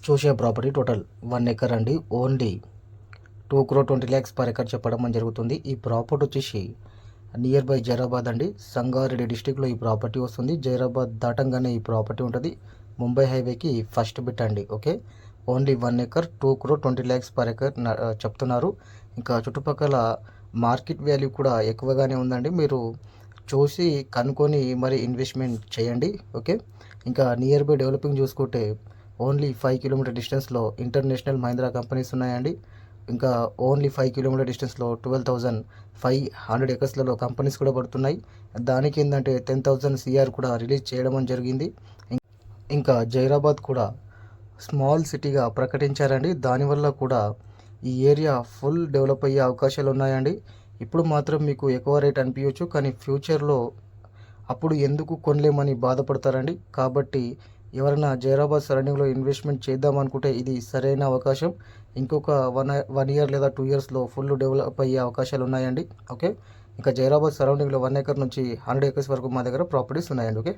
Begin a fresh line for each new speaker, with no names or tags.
చూసే property total 1 acre అండి. Only 2,20,00,000 per acre చెప్పడం అని జరుగుతుంది. ఈ ప్రాపర్టీ వచ్చేసి నియర్ బై జైరాబాద్ అండి. సంగారెడ్డి డిస్టిక్లో ఈ ప్రాపర్టీ వస్తుంది. జైరాబాద్ దాటంగానే ఈ ప్రాపర్టీ ఉంటుంది. ముంబై హైవేకి ఫస్ట్ బిట్ అండి. Okay, only 1 acre 2,20,00,000 per acre చెప్తున్నారు. ఇంకా చుట్టుపక్కల మార్కెట్ వాల్యూ కూడా ఎక్కువగానే ఉందండి. మీరు చూసి కనుక్కొని మరి ఇన్వెస్ట్మెంట్ చేయండి. ఓకే, ఇంకా నియర్ బై డెవలపింగ్ చూసుకుంటే ఓన్లీ 5 కిలోమీటర్ డిస్టెన్స్లో ఇంటర్నేషనల్ మహీంద్రా కంపెనీస్ ఉన్నాయండి. ఇంకా ఓన్లీ 5 కిలోమీటర్ డిస్టెన్స్లో 12,500 ఎకర్స్లలో కంపెనీస్ కూడా పడుతున్నాయి. దానికి ఏంటంటే 10,000 సిఆర్ కూడా రిలీజ్ చేయడం జరిగింది. ఇంకా జైరాబాద్ కూడా స్మాల్ సిటీగా ప్రకటించారండి. దానివల్ల కూడా ఈ ఏరియా ఫుల్ డెవలప్ అయ్యే అవకాశాలు ఉన్నాయండి. ఇప్పుడు మాత్రం మీకు ఎక్కువ రేట్ అనిపించవచ్చు, కానీ ఫ్యూచర్లో అప్పుడు ఎందుకు కొనలేమని బాధపడతారండి. కాబట్టి ఎవరైనా జైరాబాద్ సరౌండింగ్లో ఇన్వెస్ట్మెంట్ చేద్దాం అనుకుంటే ఇది సరైన అవకాశం. ఇంకొక 1 ఇయర్ లేదా 2 ఇయర్స్లో ఫుల్ డెవలప్ అయ్యే అవకాశాలు ఉన్నాయండి. ఓకే, ఇంకా జైరాబాద్ సరౌండింగ్లో 1 ఎకర్ నుంచి 100 ఎకర్స్ వరకు మా దగ్గర ప్రాపర్టీస్ ఉన్నాయండి. ఓకే.